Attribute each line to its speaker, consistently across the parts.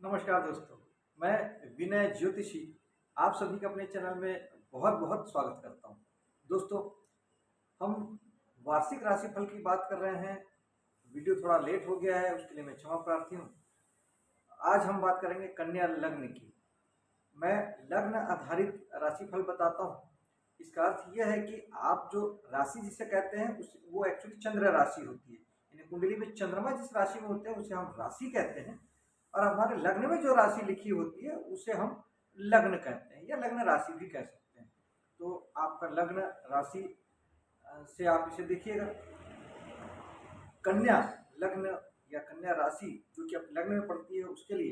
Speaker 1: नमस्कार दोस्तों, मैं विनय ज्योतिषी आप सभी का अपने चैनल में बहुत बहुत स्वागत करता हूं। दोस्तों, हम वार्षिक राशिफल की बात कर रहे हैं। वीडियो थोड़ा लेट हो गया है, उसके लिए मैं क्षमा प्रार्थी हूं। आज हम बात करेंगे कन्या लग्न की। मैं लग्न आधारित राशिफल बताता हूं। इसका अर्थ यह है कि आप जो राशि जिसे कहते हैं वो एक्चुअली चंद्र राशि होती है। यानी कुंडली में चंद्रमा जिस राशि में होते हैं उसे हम राशि कहते हैं, और हमारे लग्न में जो राशि लिखी होती है उसे हम लग्न कहते हैं या लग्न राशि भी कह सकते हैं। तो आपका लग्न राशि से आप इसे देखिएगा। कन्या लग्न या कन्या राशि जो कि आप लग्न में पड़ती है, उसके लिए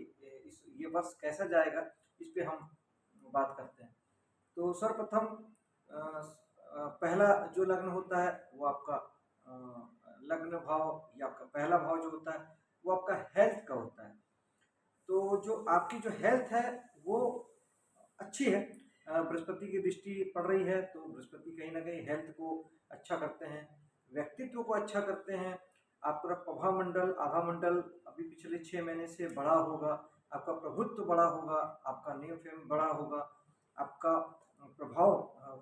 Speaker 1: ये वर्ष कैसा जाएगा इस पे हम बात करते हैं। तो सर्वप्रथम पहला जो लग्न होता है वो आपका लग्न भाव या आपका पहला भाव जो होता है वो आपका हेल्थ का होता है। तो जो आपकी जो हेल्थ है वो अच्छी है। बृहस्पति की दृष्टि पड़ रही है तो बृहस्पति कहीं ना कहीं हेल्थ को अच्छा करते हैं, व्यक्तित्व को अच्छा करते हैं। आपका प्रभा मंडल आभा मंडल अभी पिछले 6 महीने से बड़ा होगा, आपका प्रभुत्व बड़ा होगा, आपका नेम फेम बड़ा होगा, आपका प्रभाव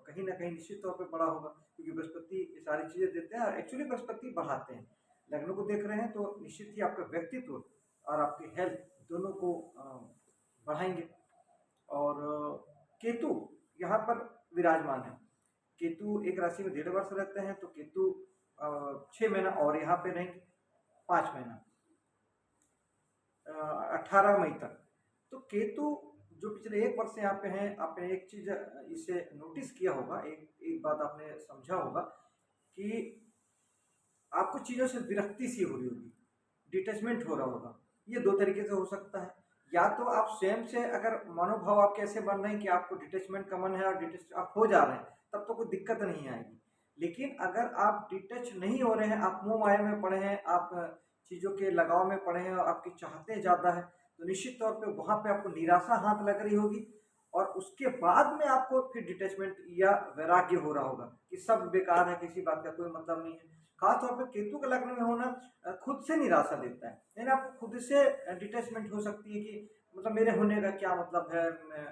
Speaker 1: कहीं ना कहीं निश्चित तौर पे बड़ा होगा, क्योंकि बृहस्पति ये सारी चीज़ें देते हैं। एक्चुअली बृहस्पति बढ़ाते हैं। लग्न को देख रहे हैं तो निश्चित ही आपका व्यक्तित्व और आपकी हेल्थ दोनों को बढ़ाएंगे। और केतु यहाँ पर विराजमान है। केतु एक राशि में 1.5 वर्ष रहते हैं, तो केतु 6 महीना और यहाँ पे रहेंगे, 5 महीना 18 मई तक। तो केतु जो पिछले 1 वर्ष से यहाँ पे हैं, आपने एक चीज इसे नोटिस किया होगा, एक बात आपने समझा होगा कि आपको चीजों से विरक्ति सी हो रही होगी, डिटैचमेंट हो रहा होगा। ये दो तरीके से हो सकता है। या तो आप स्वयं से अगर मनोभाव आप कैसे बन रहे हैं कि आपको डिटैचमेंट का मन है और डिटैच आप हो जा रहे हैं, तब तो कोई दिक्कत नहीं आएगी। लेकिन अगर आप डिटैच नहीं हो रहे हैं, आप मोह माया में पड़े हैं, आप चीज़ों के लगाव में पड़े हैं और आपकी चाहते ज़्यादा है, तो निश्चित तौर पे वहाँ पे आपको निराशा हाथ लग रही होगी। और उसके बाद में आपको फिर डिटैचमेंट या वैराग्य हो रहा होगा कि सब बेकार है, किसी बात का कोई मतलब नहीं है। खासतौर पर केतु के लग्न में होना खुद से निराशा देता है, यानी आपको खुद से डिटैचमेंट हो सकती है कि मतलब मेरे होने का क्या मतलब है,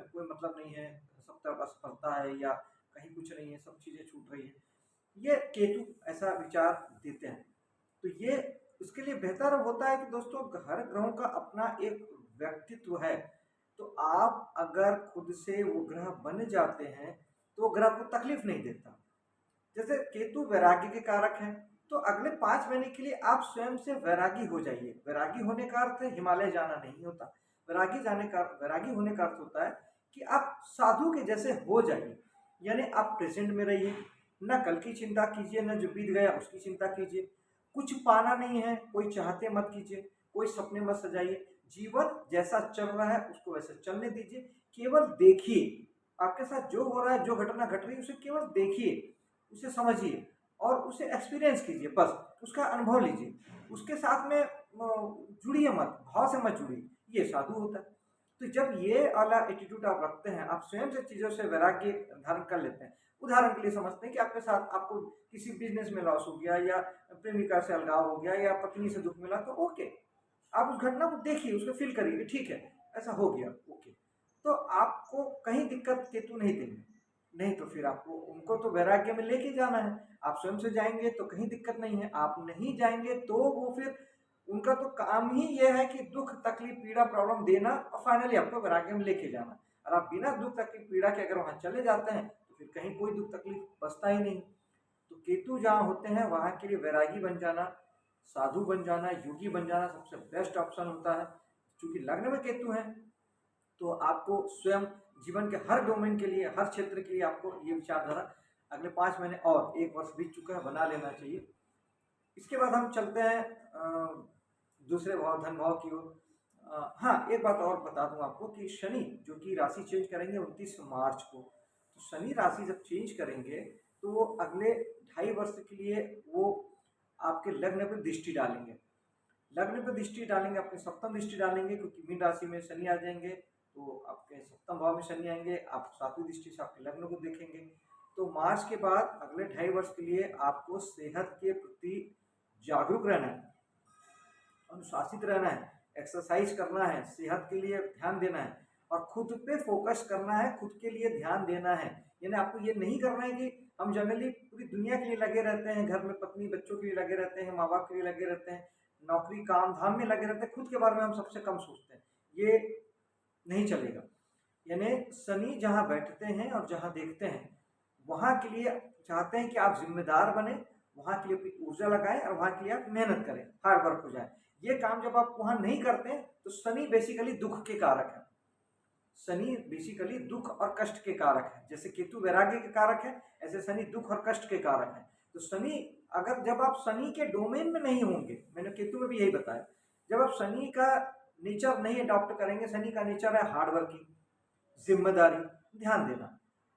Speaker 1: कोई मतलब नहीं है, सब तरफ असफलता है या कहीं कुछ नहीं है, सब चीज़ें छूट रही है। ये केतु ऐसा विचार देते हैं। तो ये उसके लिए बेहतर होता है कि दोस्तों हर ग्रहों का अपना एक व्यक्तित्व है। तो आप अगर खुद से वो ग्रह बन जाते हैं तो ग्रह को तकलीफ नहीं देता। जैसे केतु वैराग्य के कारक हैं, तो अगले 5 महीने के लिए आप स्वयं से वैरागी हो जाइए। वैरागी होने का अर्थ हिमालय जाना नहीं होता। वैरागी होने का अर्थ होता है कि आप साधु के जैसे हो जाइए। यानी आप प्रेजेंट में रहिए, न कल की चिंता कीजिए, न जो बीत गया उसकी चिंता कीजिए। कुछ पाना नहीं है, कोई चाहते मत कीजिए, कोई सपने मत सजाइए। जीवन जैसा चल रहा है उसको वैसे चलने दीजिए। केवल देखिए आपके साथ जो हो रहा है, जो घटना घट रही है उसे केवल देखिए, उसे समझिए और उसे एक्सपीरियंस कीजिए, बस उसका अनुभव लीजिए। उसके साथ में जुड़िए मत, भाव से मत जुड़िए। ये साधु होता है। तो जब ये वाला एटीट्यूड आप रखते हैं, आप स्वयं से चीज़ों से वैराग्य धारण कर लेते हैं। उदाहरण के लिए समझते हैं कि आपके साथ आपको किसी बिजनेस में लॉस हो गया या प्रेमिका से अलगाव हो गया या पत्नी से दुख मिला, तो ओके, आप उस घटना को देखिए, उसको फील करिए, ठीक है ऐसा हो गया, ओके। तो आपको कहीं दिक्कत केतु नहीं देंगे। नहीं तो फिर आपको उनको तो वैराग्य में लेके जाना है। आप स्वयं से जाएंगे तो कहीं दिक्कत नहीं है, आप नहीं जाएंगे तो वो फिर उनका तो काम ही ये है कि दुख तकलीफ पीड़ा प्रॉब्लम देना और फाइनली आपको वैराग्य में लेके जाना। और आप बिना दुख तकलीफ पीड़ा के अगर वहां चले जाते हैं तो फिर कहीं कोई दुख तकलीफ बचता ही नहीं। तो केतु जहाँ होते हैं वहां के लिए वैरागी बन जाना, साधु बन जाना, योगी बन जाना सबसे बेस्ट ऑप्शन होता है। क्योंकि लग्न में केतु है तो आपको स्वयं जीवन के हर डोमेन के लिए, हर क्षेत्र के लिए आपको ये विचारधारा अगले 5 महीने और 1 वर्ष बीत चुका है बना लेना चाहिए। इसके बाद हम चलते हैं दूसरे भाव धन भाव की ओर। हाँ, एक बात और बता दूं आपको कि शनि जो कि राशि चेंज करेंगे 29 मार्च को। तो शनि राशि जब चेंज करेंगे तो वो अगले 2.5 वर्ष के लिए वो आपके लग्न पर दृष्टि डालेंगे। लग्न पर दृष्टि डालेंगे, अपने सप्तम दृष्टि डालेंगे, क्योंकि मीन राशि में शनि आ जाएंगे तो आपके सप्तम भाव में शनि आएंगे, आप सातवीं दृष्टि से आपके लग्न को देखेंगे। तो मार्च के बाद अगले 2.5 वर्ष के लिए आपको सेहत के प्रति जागरूक रहना है, अनुशासित रहना है, एक्सरसाइज करना है, सेहत के लिए ध्यान देना है और खुद पे फोकस करना है, खुद के लिए ध्यान देना है। यानी आपको ये नहीं करना है कि हम जनरली पूरी दुनिया के लिए लगे रहते हैं, घर में पत्नी बच्चों के लिए लगे रहते हैं, माँ बाप के लिए लगे रहते हैं, नौकरी काम धाम में लगे रहते हैं, खुद के बारे में हम सबसे कम सोचते हैं। ये नहीं चलेगा। यानी शनि जहाँ बैठते हैं और जहाँ देखते हैं, वहाँ के लिए चाहते हैं कि आप जिम्मेदार बने, वहाँ के लिए अपनी ऊर्जा लगाएं और वहाँ के लिए आप मेहनत करें, हार्ड वर्क हो जाए। ये काम जब आप वहाँ नहीं करते हैं तो शनि बेसिकली दुख के कारक है। शनि बेसिकली दुख और कष्ट के कारक है। जैसे केतु वैराग्य के कारक है, ऐसे शनि दुख और कष्ट के कारक है। तो शनि, अगर जब आप शनि के डोमेन में नहीं होंगे, मैंने केतु में भी यही बताया, जब आप शनि का नेचर नहीं अडॉप्ट करेंगे, शनि का नेचर है हार्ड वर्किंग, जिम्मेदारी, ध्यान देना,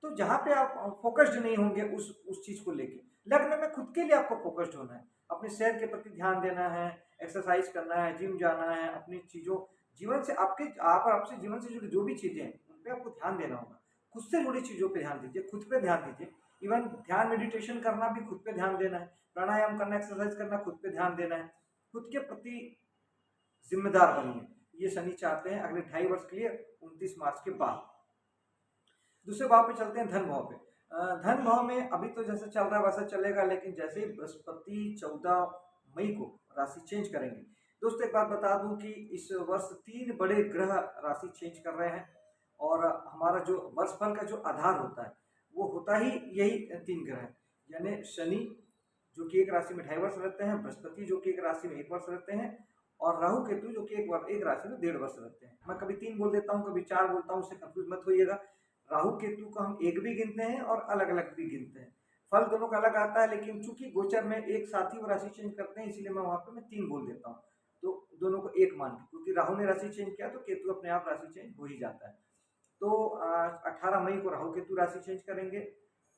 Speaker 1: तो जहाँ पे आप फोकस्ड नहीं होंगे उस चीज को लेके, लग्न में खुद के लिए आपको फोकस्ड होना है, अपने सेहत के प्रति ध्यान देना है, एक्सरसाइज करना है, जिम जाना है, अपनी चीजों जीवन से आपसे जीवन से जुड़ी जो भी चीजें हैं उन पे आपको ध्यान देना होगा। खुद से जुड़ी चीजों पे ध्यान दीजिए, खुद पे ध्यान दीजिए। इवन ध्यान मेडिटेशन करना भी खुद पे ध्यान देना है, प्राणायाम करना, एक्सरसाइज करना खुद पे ध्यान देना है। खुद के प्रति जिम्मेदार बनिए, ये शनि चाहते हैं अगले 2.5 वर्ष के लिए, 29 मार्च के बाद। दूसरे भाव पे चलते हैं, धन भाव पे। धन भाव में अभी तो जैसे चल रहा है वैसा चलेगा, लेकिन जैसे ही बृहस्पति 14 मई को राशि चेंज करेंगे। दोस्तों एक बात बता दूं कि इस वर्ष 3 बड़े ग्रह राशि चेंज कर रहे हैं और हमारा जो वर्षफल का जो आधार होता है वो होता ही यही 3 ग्रह है। यानी शनि जो कि एक राशि में 2.5 वर्ष रहते हैं, बृहस्पति जो कि एक राशि में 1 वर्ष रहते हैं, और राहु केतु जो कि एक राशि में 1.5 वर्ष रहते हैं। मैं कभी 3 बोल देता हूँ, कभी 4 बोलता हूँ, उससे कंफ्यूज मत होइएगा। राहु केतु को हम एक भी गिनते हैं और अलग अलग भी गिनते हैं, फल दोनों का अलग आता है, लेकिन चूंकि गोचर में एक साथ ही वो राशि चेंज करते हैं, इसीलिए मैं वहां पे 3 बोल देता हूँ। तो दोनों को एक मान के, क्योंकि राहु ने राशि चेंज किया तो केतु अपने आप राशि चेंज हो ही जाता है। तो 18 मई को राहु केतु राशि चेंज करेंगे।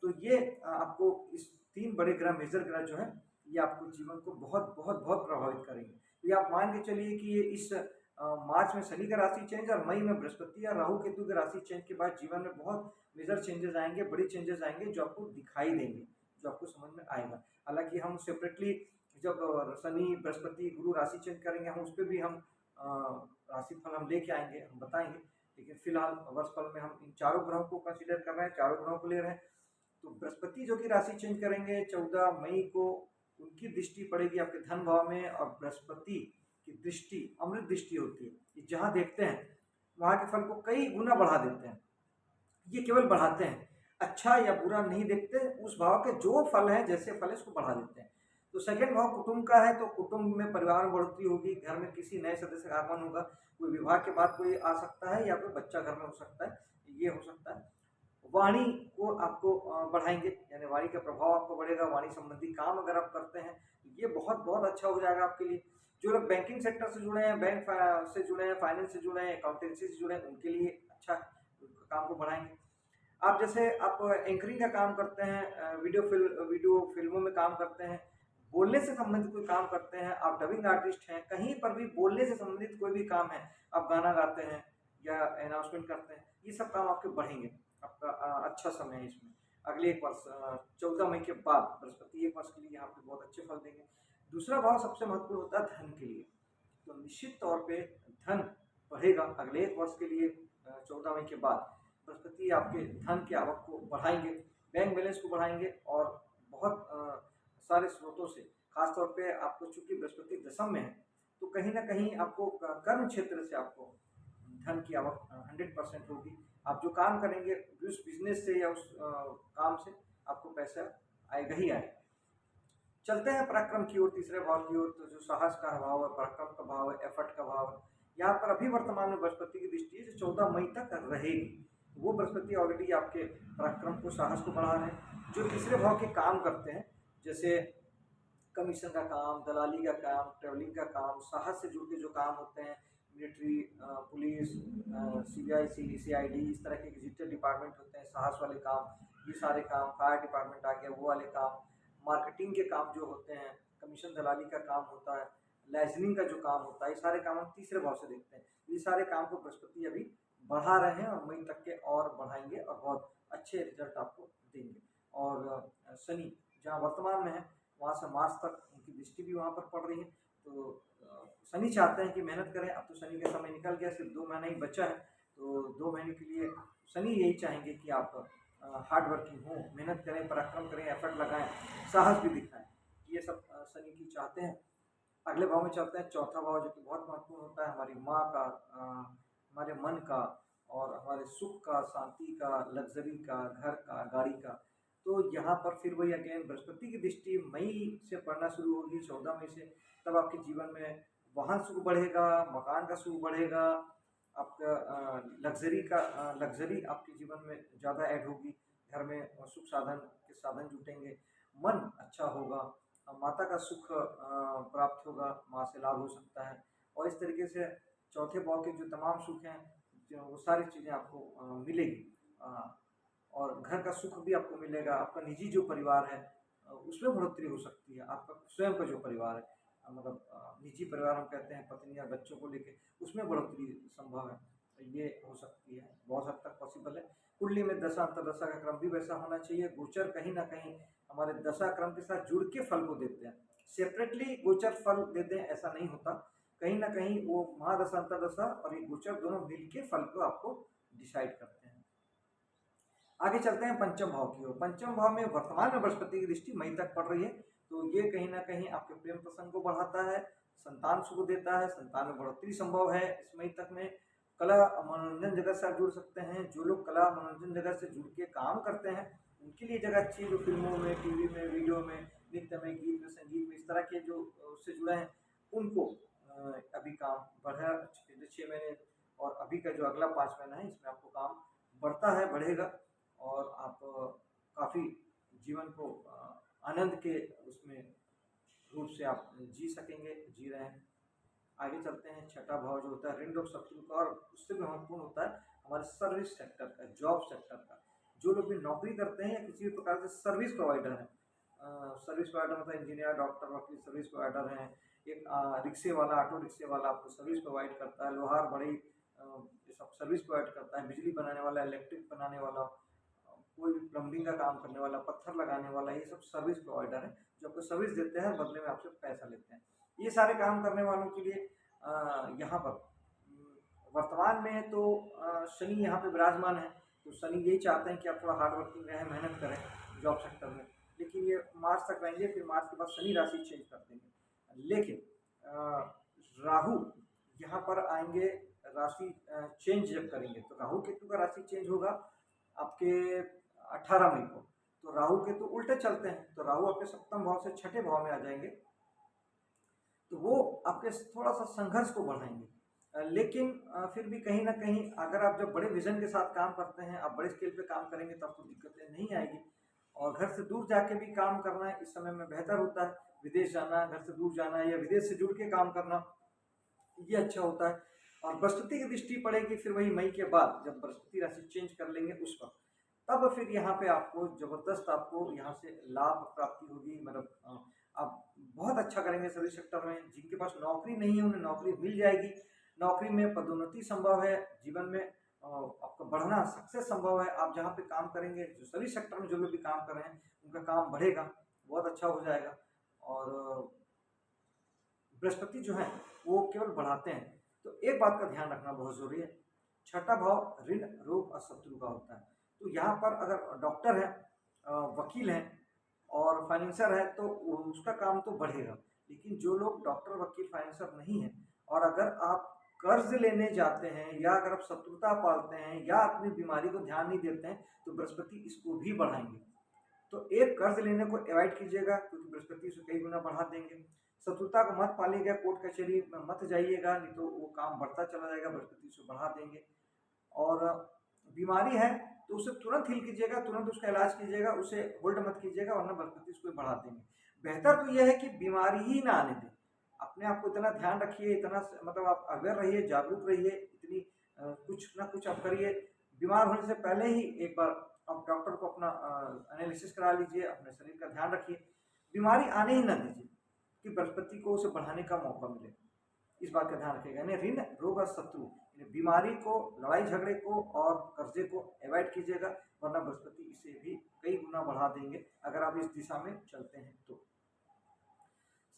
Speaker 1: तो ये आपको इस 3 बड़े ग्रह, मेजर ग्रह जो है, ये आपको जीवन को बहुत बहुत बहुत प्रभावित करेंगे। तो ये आप मान के चलिए कि ये इस मार्च में शनि का राशि चेंज और मई में बृहस्पति या राहु केतु के राशि चेंज के बाद जीवन में बहुत मेजर चेंजेस आएंगे, बड़ी चेंजेस आएंगे जो आपको दिखाई देंगे, जो आपको समझ में आएगा। हालांकि हम सेपरेटली जब शनि बृहस्पति गुरु राशि चेंज करेंगे, हम उस पर भी हम राशिफल हम लेके आएंगे, हम बताएंगे, लेकिन फिलहाल वर्षफल में हम इन चारों ग्रहों को कंसीडर कर रहे हैं, चारों ग्रहों को ले रहे हैं। तो बृहस्पति जो कि राशि चेंज करेंगे 14 मई को, उनकी दृष्टि पड़ेगी आपके धन भाव में, और बृहस्पति की दृष्टि अमृत दृष्टि होती है, जहाँ देखते हैं वहां के फल को कई गुना बढ़ा देते हैं। ये केवल बढ़ाते हैं, अच्छा या बुरा नहीं देखते, उस भाव के जो फल है, जैसे फल है, उसको बढ़ा देते हैं। तो सेकंड भाव कुटुंब का है, तो कुटुंब में परिवार में बढ़ोतरी होगी, घर में किसी नए सदस्य का आगमन होगा, कोई विवाह के बाद कोई आ सकता है या कोई बच्चा घर में हो सकता है, ये हो सकता है। वाणी को आपको बढ़ाएंगे, यानी वाणी का प्रभाव आपको बढ़ेगा, वाणी संबंधी काम अगर आप करते हैं ये बहुत बहुत अच्छा हो जाएगा आपके लिए। जो लोग बैंकिंग सेक्टर से जुड़े हैं, बैंक से जुड़े हैं, फाइनेंस से जुड़े हैं, अकाउंटेंसी से जुड़े हैं, उनके लिए अच्छा काम को बढ़ाएंगे। आप जैसे आप एंकरिंग का काम करते हैं, वीडियो फिल्मों में काम करते हैं, बोलने से संबंधित कोई काम करते हैं, आप डबिंग आर्टिस्ट हैं, कहीं पर भी बोलने से संबंधित कोई भी काम है, आप गाना गाते हैं या अनाउंसमेंट करते हैं, ये सब काम आपके बढ़ेंगे। आपका अच्छा समय है इसमें। अगले 1 वर्ष 14 मई के बाद बृहस्पति 1 वर्ष के लिए यहाँ पे बहुत अच्छे फल देंगे। दूसरा भाव सबसे महत्वपूर्ण होता है धन के लिए, तो निश्चित तौर पे धन बढ़ेगा अगले 1 वर्ष के लिए। 14 मई के बाद बृहस्पति आपके धन की आवक को बढ़ाएंगे, बैंक बैलेंस को बढ़ाएंगे, और बहुत सारे स्रोतों से, खासतौर पे आपको चूंकि बृहस्पति दशम में है, तो कहीं ना कहीं आपको कर्म क्षेत्र से आपको धन की आवक 100% होगी। आप जो काम करेंगे उस बिजनेस से या उस काम से आपको पैसा आएगा ही आएगा। चलते हैं पराक्रम की ओर, तीसरे भाव की ओर। तो जो साहस का भाव है, पराक्रम का भाव है, एफर्ट का भाव है, यहाँ पर अभी वर्तमान में बृहस्पति की दृष्टि है जो 14 मई तक रहेगी। वो बृहस्पति ऑलरेडी आपके पराक्रम को, साहस को बढ़ा रहे हैं। जो तीसरे भाव के काम करते हैं, जैसे कमीशन का काम, दलाली का काम, ट्रेवलिंग का काम, साहस से जुड़ के जो काम होते हैं, मिलिट्री, पुलिस, CBI, CID, इस तरह के डिजिटल डिपार्टमेंट होते हैं, साहस वाले काम, ये सारे काम, फायर डिपार्टमेंट आ गया, वो वाले काम, मार्केटिंग के काम जो होते हैं, कमीशन दलाली का काम होता है, लाइसेंसिंग का जो काम होता है, ये सारे काम हम तीसरे भाव से देखते हैं। ये सारे काम को बृहस्पति अभी बढ़ा रहे हैं और मई तक के और बढ़ाएंगे और बहुत अच्छे रिजल्ट आपको देंगे। और शनि जहाँ वर्तमान में है, वहाँ से मार्च तक उनकी दृष्टि भी वहाँ पर पड़ रही है, तो शनि चाहते हैं कि मेहनत करें। अब तो शनि का समय निकल गया, सिर्फ 2 महीना ही बचा है, तो 2 महीने के लिए शनि यही चाहेंगे कि आप हार्ड वर्किंग हों, मेहनत करें, पराक्रम करें, एफर्ट लगाएं, साहस भी दिखाएं। ये सब शनि की चाहते हैं। अगले भाव में चलते हैं, चौथा भाव जो कि बहुत महत्वपूर्ण होता है हमारी माँ का, हमारे मन का और हमारे सुख का, शांति का, लग्जरी का, घर का, गाड़ी का। तो यहाँ पर फिर वही अगेन बृहस्पति की दृष्टि मई से पड़ना शुरू होगी, 14 मई से। तब आपके जीवन में वाहन सुख बढ़ेगा, मकान का सुख बढ़ेगा, आपका लग्जरी आपके जीवन में ज़्यादा ऐड होगी, घर में सुख साधन के साधन जुटेंगे, मन अच्छा होगा, माता का सुख प्राप्त होगा, माँ से लाभ हो सकता है। और इस तरीके से चौथे भाव के जो तमाम सुख हैं, जो वो सारी चीज़ें आपको मिलेगी। और घर का सुख भी आपको मिलेगा, आपका निजी जो परिवार है उसमें बढ़ोतरी हो सकती है, आपका स्वयं का जो परिवार है, मतलब निजी परिवार हम कहते हैं पत्नी या बच्चों को लेके, उसमें बढ़ोतरी संभव है, तो ये हो सकती है, बहुत हद तक पॉसिबल है। कुंडली में दशा अंतर्दशा का क्रम भी वैसा होना चाहिए। गोचर कहीं ना कहीं हमारे दशा क्रम के साथ जुड़ के फल को देते हैं, सेपरेटली गोचर फल देते हैं ऐसा नहीं होता, कहीं ना कहीं वो महादशा अंतर्दशा और ये गोचर दोनों मिलके फल को आपको डिसाइड करते हैं। आगे चलते हैं पंचम भाव की ओर। पंचम भाव में वर्तमान में बृहस्पति की दृष्टि मई तक पड़ रही है, तो ये कहीं ना कहीं आपके प्रेम प्रसंग को बढ़ाता है, संतान सुख देता है, संतान में बढ़ोतरी संभव है इस मई तक में। कला मनोरंजन जगत से आप जुड़ सकते हैं, जो लोग कला मनोरंजन जगत से जुड़ के काम करते हैं उनके लिए जगह अच्छी है, जो फिल्मों में, टीवी में, वीडियो में, नृत्य में, गीत में, संगीत में, इस तरह के जो उससे जुड़े हैं उनको अभी काम बढ़ा, पिछले 6 महीने और अभी का जो अगला 5 महीना है इसमें आपको काम बढ़ता है, बढ़ेगा, और आप काफ़ी जीवन को आनंद के उसमें रूप से आप जी सकेंगे, जी रहे हैं। आगे चलते हैं, छठा भाव जो होता है ऋण रोग शत्रु का, और उससे भी महत्वपूर्ण होता है हमारे सर्विस सेक्टर का, जॉब सेक्टर का। जो लोग भी नौकरी करते हैं या किसी भी प्रकार से सर्विस प्रोवाइडर हैं, सर्विस प्रोवाइडर मतलब इंजीनियर, डॉक्टर, वकील सर्विस प्रोवाइडर हैं, एक रिक्शे वाला, ऑटो रिक्शे वाला आपको सर्विस प्रोवाइड करता है, लोहार बढ़ई ये सब सर्विस प्रोवाइड करता है, बिजली बनाने वाला, इलेक्ट्रिक बनाने वाला, कोई भी प्लम्बिंग का काम करने वाला, पत्थर लगाने वाला, ये सब सर्विस प्रोवाइडर है जो आपको सर्विस देते हैं, बदले में आपसे पैसा लेते हैं। ये सारे काम करने वालों के लिए यहाँ पर वर्तमान में तो शनि यहाँ पे विराजमान है, तो शनि यही चाहते हैं कि आप थोड़ा हार्ड वर्किंग रहें, मेहनत करें जॉब सेक्टर में, लेकिन ये मार्च तक रहेंगे, फिर मार्च के बाद शनि राशि चेंज कर देंगे। लेकिन राहु यहाँ पर आएंगे, राशि चेंज जब करेंगे, तो राहु केतु का राशि चेंज होगा आपके 18 मई को। तो राहु केतु उल्टे चलते हैं, तो राहु आपके सप्तम भाव से छठे भाव में आ जाएंगे, तो वो आपके थोड़ा सा संघर्ष को बढ़ाएंगे। लेकिन फिर भी कहीं ना कहीं अगर आप जब बड़े विजन के साथ काम करते हैं, आप बड़े स्केल पे काम करेंगे तो आपको दिक्कतें नहीं आएगी। और घर से दूर जाके भी काम करना इस समय में बेहतर होता है, विदेश जाना, घर से दूर जाना या विदेश से जुड़ के काम करना, ये अच्छा होता है। और बृहस्पति की दृष्टि पड़ेगी फिर वही मई के बाद, जब बृहस्पति राशि चेंज कर लेंगे उस वक्त, तब फिर यहाँ पे आपको जबरदस्त आपको यहाँ से लाभ प्राप्ति होगी। मतलब आप बहुत अच्छा करेंगे सर्विस सेक्टर में। जिनके पास नौकरी नहीं है उन्हें नौकरी मिल जाएगी, नौकरी में पदोन्नति संभव है, जीवन में आपका बढ़ना, सक्सेस संभव है। आप जहाँ पे काम करेंगे, जो सर्विस सेक्टर में जो लोग भी काम कर रहे हैं उनका काम बढ़ेगा, बहुत अच्छा हो जाएगा। और बृहस्पति जो है वो केवल बढ़ाते हैं, तो एक बात का ध्यान रखना बहुत जरूरी है, छठा भाव ऋण रोग और शत्रु का होता है। तो यहाँ पर अगर डॉक्टर है, वकील है और फाइनेंसर है तो उसका काम तो बढ़ेगा, लेकिन जो लोग डॉक्टर, वकील, फाइनेंसर नहीं है और अगर आप कर्ज लेने जाते हैं या अगर आप शत्रुता पालते हैं या अपनी बीमारी को ध्यान नहीं देते हैं तो बृहस्पति इसको भी बढ़ाएंगे। तो एक कर्ज लेने को अवॉइड कीजिएगा, क्योंकि बृहस्पति उसे कई गुना बढ़ा देंगे। शत्रुता को मत पालिएगा, कोर्ट कचहरी में मत जाइएगा, नहीं तो वो काम बढ़ता चला जाएगा, बृहस्पति उसे बढ़ा देंगे। और बीमारी है तो उसे तुरंत हील कीजिएगा, तुरंत उसका इलाज कीजिएगा, उसे होल्ड मत कीजिएगा, वरना बृहस्पति उसको बढ़ा देंगे। बेहतर तो यह है कि बीमारी ही ना आने दें। अपने आप को इतना ध्यान रखिए, इतना मतलब आप अवेयर रहिए, जागरूक रहिए, इतनी कुछ ना कुछ आप करिए। बीमार होने से पहले ही एक बार आप डॉक्टर को अपना एनालिसिस करा लीजिए, अपने शरीर का ध्यान रखिए, बीमारी आने ही ना दीजिए कि बृहस्पति को उसे बढ़ाने का मौका मिले। इस बात का ध्यान रखिएगा। यानी ऋण रोग और शत्रु, बीमारी को, लड़ाई झगड़े को और कर्जे को अवॉइड कीजिएगा, वरना बृहस्पति इसे भी कई गुना बढ़ा देंगे अगर आप इस दिशा में चलते हैं तो।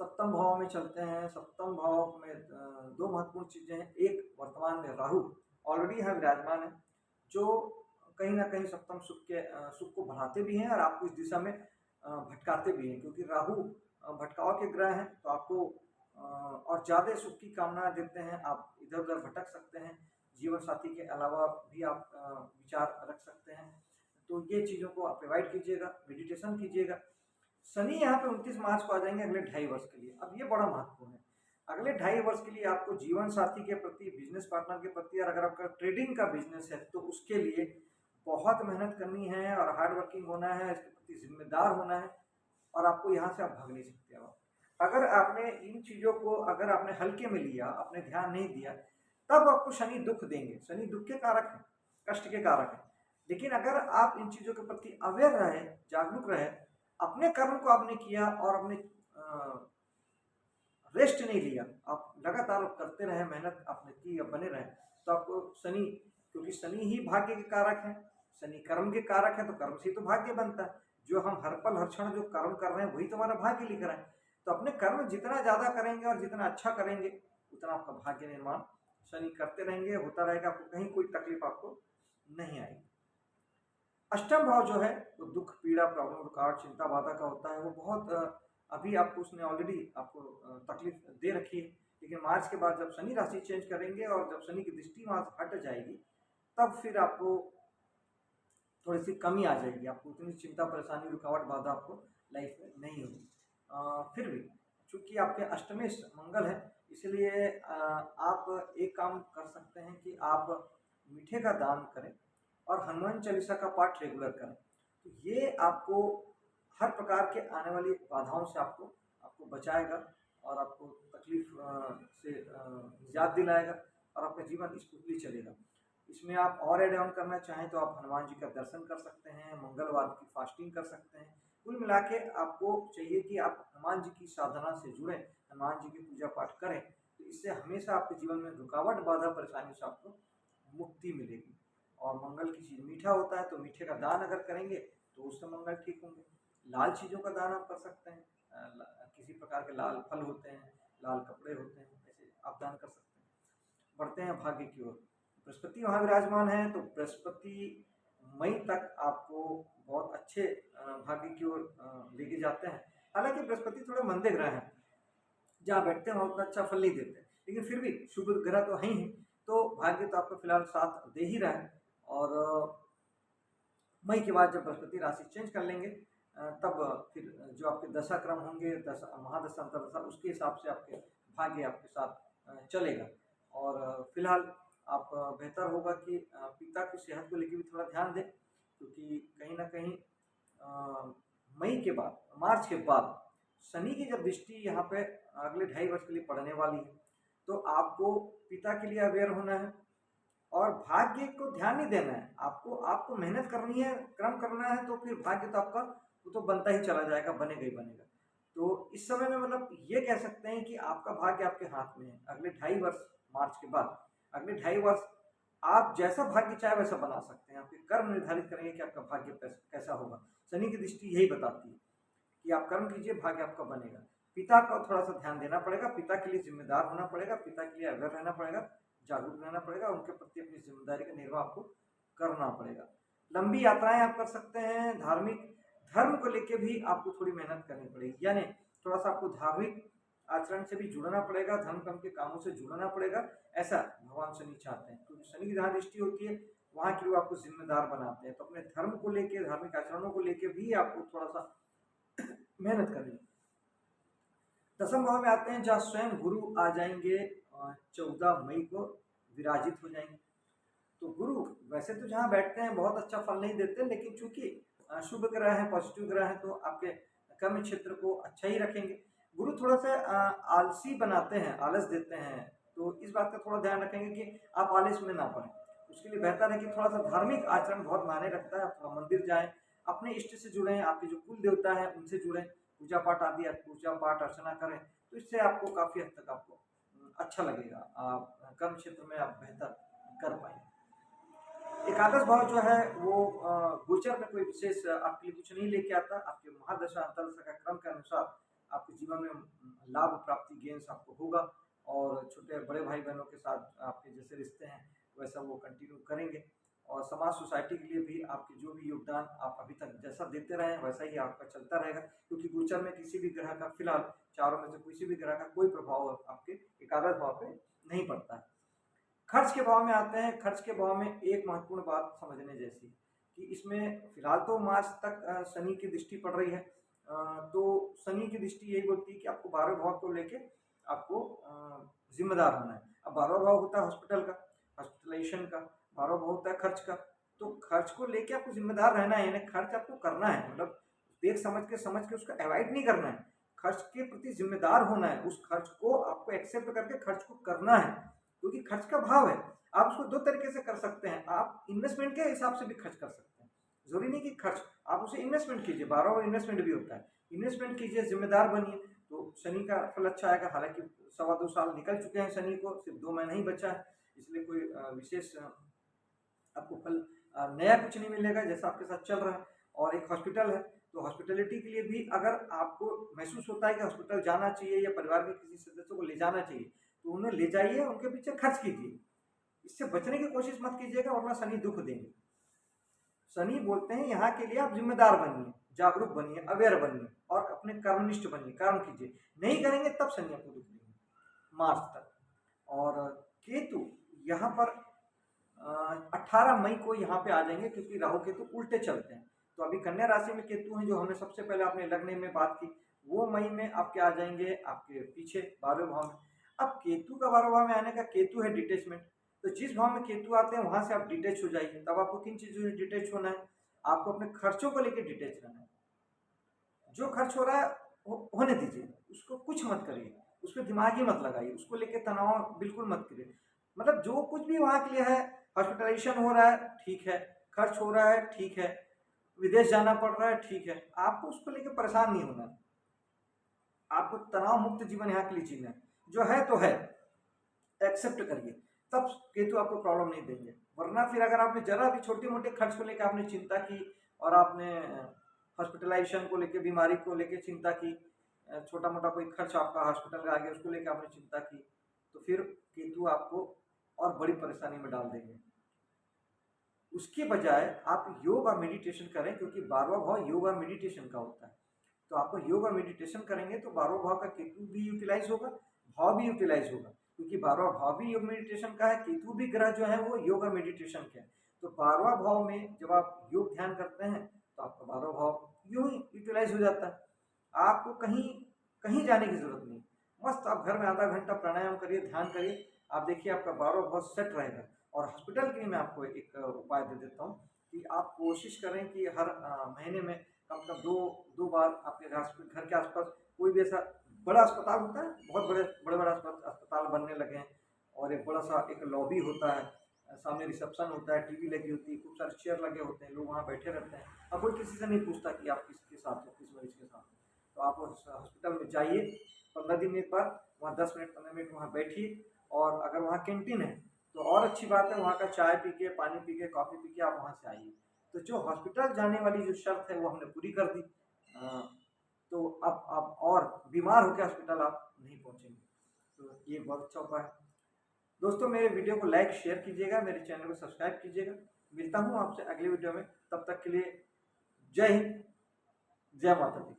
Speaker 1: सप्तम भाव में चलते हैं। सप्तम भाव में दो महत्वपूर्ण चीजें हैं। एक, वर्तमान में राहु ऑलरेडी यहाँ विराजमान है, जो कहीं ना कहीं सप्तम सुख को बढ़ाते भी हैं और आपको इस दिशा में भटकाते भी हैं, क्योंकि राहु भटकाव के ग्रह हैं, तो आपको और ज़्यादा सुख की कामना देते हैं। आप इधर उधर भटक सकते हैं। जीवन साथी के अलावा भी आप विचार रख सकते हैं। तो ये चीज़ों को आप अवॉइड कीजिएगा, मेडिटेशन कीजिएगा। शनि यहाँ पे 29 मार्च को आ जाएंगे अगले 2.5 वर्ष के लिए। अब ये बड़ा महत्वपूर्ण है। अगले 2.5 वर्ष के लिए आपको जीवन साथी के प्रति, बिजनेस पार्टनर के प्रति, और अगर आपका ट्रेडिंग का बिजनेस है तो उसके लिए बहुत मेहनत करनी है और हार्ड वर्किंग होना है, इसके प्रति जिम्मेदार होना है, और आपको यहाँ से आप भाग नहीं सकते हो। अगर आपने इन चीज़ों को अगर आपने हल्के में लिया, आपने ध्यान नहीं दिया, तब आपको शनि दुख देंगे। शनि दुख के कारक है, कष्ट के कारक है। लेकिन अगर आप इन चीज़ों के प्रति अवेयर रहे, जागरूक रहे, अपने कर्म को आपने किया और अपने रेस्ट नहीं लिया, आप लगातार करते रहे, मेहनत आपने की, अब बने रहे, तो आपको शनि, क्योंकि शनि ही भाग्य के कारक है, शनि कर्म के कारक है, तो कर्म से तो भाग्य बनता है। जो हम हर पल हर क्षण जो कर्म कर रहे हैं वही तुम्हारा भाग्य लिख रहा है। तो अपने कर्म जितना ज़्यादा करेंगे और जितना अच्छा करेंगे, उतना आपका भाग्य निर्माण शनि करते रहेंगे, होता रहेगा। आपको कहीं कोई तकलीफ आपको नहीं आएगी। अष्टम भाव जो है वो दुख, पीड़ा, प्रॉब्लम, रुकावट, चिंता, बाधा का होता है। वो बहुत अभी आपको उसने ऑलरेडी आपको तकलीफ दे रखी है। लेकिन मार्च के बाद जब शनि राशि चेंज करेंगे और जब शनि की दृष्टि वहाँ से हट जाएगी, तब फिर आपको थोड़ी सी कमी आ जाएगी। आपको उतनी चिंता, परेशानी, रुकावट, बाधा आपको लाइफ में नहीं होगी। फिर भी चूँकि आपके अष्टमेश मंगल है, इसलिए आप एक काम कर सकते हैं कि आप मीठे का दान करें और हनुमान चालीसा का पाठ रेगुलर करें। तो ये आपको हर प्रकार के आने वाली बाधाओं से आपको बचाएगा और आपको तकलीफ से निजात दिलाएगा और आपका जीवन स्मूथली चलेगा। इसमें आप और एड ऑन करना चाहें तो आप हनुमान जी का दर्शन कर सकते हैं, मंगलवार की फास्टिंग कर सकते हैं। कुल मिला के आपको चाहिए कि आप हनुमान जी की साधना से जुड़ें, हनुमान जी की पूजा पाठ करें, तो इससे हमेशा आपके जीवन में रुकावट, बाधा, परेशानी से आपको मुक्ति मिलेगी। और मंगल की चीज़ मीठा होता है, तो मीठे का दान अगर करेंगे तो उससे मंगल ठीक होंगे। लाल चीज़ों का दान आप कर सकते हैं, किसी प्रकार के लाल फल होते हैं, लाल कपड़े होते हैं, ऐसे आप दान कर सकते हैं। बढ़ते हैं भाग्य की ओर। बृहस्पति वहाँ विराजमान है, तो बृहस्पति मई तक आपको बहुत अच्छे भाग्य की ओर लेके जाते हैं। हालांकि बृहस्पति थोड़े मंदे ग्रह हैं, जहाँ बैठते हैं वहाँ उतना अच्छा फल नहीं देते, लेकिन फिर भी शुभ ग्रह तो है ही, तो भाग्य तो आपको फिलहाल साथ दे ही रहा है। और मई के बाद जब बृहस्पति राशि चेंज कर लेंगे, तब फिर जो आपके दशा क्रम होंगे, दशा, महादशा, अंतरदशा, उसके हिसाब से आपके भाग्य आपके साथ चलेगा। और फिलहाल आप बेहतर होगा कि पिता की सेहत को लेकर भी थोड़ा ध्यान दें, क्योंकि कहीं ना कहीं मई के बाद, मार्च के बाद शनि की जब दृष्टि यहाँ पे अगले 2.5 वर्ष के लिए पड़ने वाली है, तो आपको पिता के लिए अवेयर होना है और भाग्य को ध्यान नहीं देना है। आपको मेहनत करनी है, कर्म करना है, तो फिर भाग्य तो आपका वो तो बनता ही चला जाएगा, बनेगा ही बनेगा। तो इस समय में मतलब ये कह सकते हैं कि आपका भाग्य आपके हाथ में है। अगले 2.5 वर्ष, मार्च के बाद अगले 2.5 वर्ष आप जैसा भाग्य चाहे वैसा बना सकते हैं। आपके कर्म निर्धारित करेंगे कि आपका भाग्य कैसा होगा। शनि की दृष्टि यही बताती है कि आप कर्म कीजिए, भाग्य आपका बनेगा। पिता का थोड़ा सा ध्यान देना पड़ेगा, पिता के लिए जिम्मेदार होना पड़ेगा, पिता के लिए अवेयर रहना पड़ेगा, जागरूक रहना पड़ेगा, उनके प्रति अपनी जिम्मेदारी का निर्वाह आपको करना पड़ेगा। लंबी यात्राएं आप कर सकते हैं। धार्मिक धर्म को लेके भी आपको थोड़ी मेहनत करनी पड़ेगी, यानी थोड़ा सा आपको धार्मिक आचरण से भी जुड़ना पड़ेगा, धर्म कर्म के कामों से जुड़ना पड़ेगा, ऐसा भगवान शनि चाहते हैं। क्योंकि शनि की जहाँ दृष्टि होती है वहाँ के लोग आपको जिम्मेदार बनाते हैं। तो अपने धर्म को लेके, धार्मिक आचरणों को लेके भी आपको थोड़ा सा मेहनत करनी। दसम भाव में आते हैं, जहाँ स्वयं गुरु आ जाएंगे, 14 मई को विराजित हो जाएंगे। तो गुरु वैसे तो जहाँ बैठते हैं बहुत अच्छा फल नहीं देते, लेकिन चूंकि शुभ ग्रह है, पॉजिटिव ग्रह है, तो आपके कर्म क्षेत्र को अच्छा ही रखेंगे। गुरु थोड़ा सा आलसी बनाते हैं, आलस देते हैं, तो इस बात का थोड़ा ध्यान रखेंगे कि आप आलस में ना पड़े। उसके लिए बेहतर है कि थोड़ा सा धार्मिक आचरण बहुत मायने रखता है। आप थोड़ा मंदिर जाएं, अपने इष्ट से जुड़ें, आपके जो कुल देवता है उनसे जुड़ें, पूजा पाठ आदि, पूजा पाठ अर्चना करें, तो इससे आपको काफ़ी हद तक आपको अच्छा लगेगा, आप कर्म क्षेत्र में आप बेहतर कर पाएंगे। एकादश भाव जो है वो गोचर में कोई विशेष आपके लिए कुछ नहीं लेके आता। आपके महादशा, अंतरदशा का क्रम के अनुसार आपके जीवन में लाभ प्राप्ति गेंस आपको होगा, और छोटे बड़े भाई बहनों के साथ आपके जैसे रिश्ते हैं वैसा वो कंटिन्यू करेंगे, और समाज सोसाइटी के लिए भी आपके जो भी योगदान आप अभी तक जैसा देते रहे हैं वैसा ही आपका चलता रहेगा, क्योंकि गोचर में किसी भी ग्रह का फिलहाल चारों में से किसी भी ग्रह का कोई प्रभाव आपके एकादश भाव पे नहीं पड़ता है। खर्च के भाव में आते हैं। खर्च के भाव में एक महत्वपूर्ण बात समझने जैसी कि इसमें फिलहाल तो मार्च तक शनि की दृष्टि पड़ रही है, तो शनि की दृष्टि यही बोलती है कि आपको 12 भाव को लेके आपको जिम्मेदार होना है। अब 12 भाव होता है हॉस्पिटल का, हॉस्पिटलाइजेशन का, 12 भाव होता है खर्च का, तो खर्च को लेके आपको जिम्मेदार रहना है, यानी खर्च आपको करना है, मतलब देख समझ के उसका अवॉइड नहीं करना है, खर्च के प्रति जिम्मेदार होना है, उस खर्च को आपको एक्सेप्ट करके खर्च को करना है, क्योंकि खर्च का भाव है। आप उसको दो तरीके से कर सकते हैं, आप इन्वेस्टमेंट के हिसाब से भी खर्च कर सकते हैं, जरूरी नहीं कि खर्च, आप उसे इन्वेस्टमेंट कीजिए, 12 इन्वेस्टमेंट भी होता है, इन्वेस्टमेंट कीजिए, जिम्मेदार बनिए, तो शनि का फल अच्छा आएगा। हालांकि 2.25 साल निकल चुके हैं शनि को, सिर्फ 2 महीना ही बचा है, इसलिए कोई विशेष आपको फल नया कुछ नहीं मिलेगा, जैसा आपके साथ चल रहा है। और एक हॉस्पिटल है, तो हॉस्पिटलिटी के लिए भी अगर आपको महसूस होता है कि हॉस्पिटल जाना चाहिए या परिवार के किसी सदस्य को ले जाना चाहिए, तो उन्हें ले जाइए, उनके पीछे खर्च कीजिए, इससे बचने की कोशिश मत कीजिएगा, वरना शनि दुख देंगे। शनि बोलते हैं यहाँ के लिए आप जिम्मेदार बनिए, जागरूक बनिए, अवेयर बनिए, और अपने कर्मनिष्ठ बनिए, कर्म कीजिए, नहीं करेंगे तब शनि आपको दुख देंगे मार्च तक। और केतु यहाँ पर 18 मई को यहाँ पे आ जाएंगे, क्योंकि राहु केतु उल्टे चलते हैं, तो अभी कन्या राशि में केतु हैं, जो हमने सबसे पहले अपने लग्न में बात की, वो मई में आपके आ जाएंगे आपके पीछे 12वें भाव में। अब केतु का 12वें भाव में आने का, केतु है डिटेचमेंट, तो जिस भाव में केतु आते हैं वहां से आप डिटेच हो जाइए। तब आपको किन चीजों से डिटेच होना है, आपको अपने खर्चों को लेकर डिटेच रहना है, जो खर्च हो रहा है होने दीजिए, उसको कुछ मत करिए, उस पर दिमाग ही मत लगाइए, उसको लेकर तनाव बिल्कुल मत करिए, मतलब जो कुछ भी वहां के लिए है, हॉस्पिटलाइजेशन हो रहा है ठीक है, खर्च हो रहा है ठीक है, विदेश जाना पड़ रहा है ठीक है, आपको उसको लेकर परेशान नहीं होना है, आपको तनाव मुक्त जीवन यहाँ के लिए जीना है, जो है तो है, एक्सेप्ट करिए, तब केतु आपको प्रॉब्लम नहीं देंगे। वरना फिर अगर आपने जरा भी छोटे मोटे खर्च को लेकर आपने चिंता की, और आपने हॉस्पिटलाइजेशन को लेकर, बीमारी को लेकर चिंता की, छोटा मोटा कोई खर्च आपका हॉस्पिटल का आ गया उसको लेकर आपने चिंता की, तो फिर केतु आपको और बड़ी परेशानी में डाल देंगे। उसके बजाय आप योग और मेडिटेशन करें, क्योंकि 12वां भाव योग और मेडिटेशन का होता है, तो आपको योग और मेडिटेशन करेंगे तो 12वां भाव का केतु भी यूटिलाइज होगा, भाव भी यूटिलाइज होगा, क्योंकि 12वां भाव भी योग मेडिटेशन का है, केतु भी ग्रह जो है वो योग और मेडिटेशन के हैं, तो 12वां भाव में जब आप योग ध्यान करते हैं तो आपका 12वां भाव यूं ही यूटिलाइज हो जाता है, आपको कहीं कहीं जाने की जरूरत नहीं, मस्त आप घर में आधा घंटा प्राणायाम करिए, ध्यान करिए, आप देखिए आपका 12वां भाव सेट रहेगा। और हॉस्पिटल के लिए मैं आपको एक उपाय दे देता हूँ कि आप कोशिश करें कि हर महीने में कम से कम दो बार आपके घर के आसपास कोई भी ऐसा बड़ा अस्पताल होता है, बहुत बड़े अस्पताल बनने लगे हैं, और एक बड़ा सा एक लॉबी होता है, सामने रिसेप्शन होता है, टीवी लगी होती है, खूब सारे चेयर लगे होते हैं, लोग वहाँ बैठे रहते हैं, अब कोई किसी से नहीं पूछता कि आप किसके साथ हो, किस मरीज के साथ हो, तो आप हॉस्पिटल में जाइए 15 दिन में एक बार, वहाँ 10 मिनट 15 मिनट वहाँ बैठिए, और अगर वहाँ कैंटीन है तो और अच्छी बात है, वहाँ का चाय पी के, पानी पी के, कॉफ़ी पी के आप वहाँ से आइए। तो जो हॉस्पिटल जाने वाली जो शर्त है वो हमने पूरी कर दी, तो अब आप और बीमार होकर हॉस्पिटल आप नहीं पहुँचेंगे, तो ये बहुत अच्छा उपाय है। दोस्तों मेरे वीडियो को लाइक शेयर कीजिएगा, मेरे चैनल को सब्सक्राइब कीजिएगा, मिलता हूँ आपसे अगले वीडियो में, तब तक के लिए जय हिंद, जय माता दी।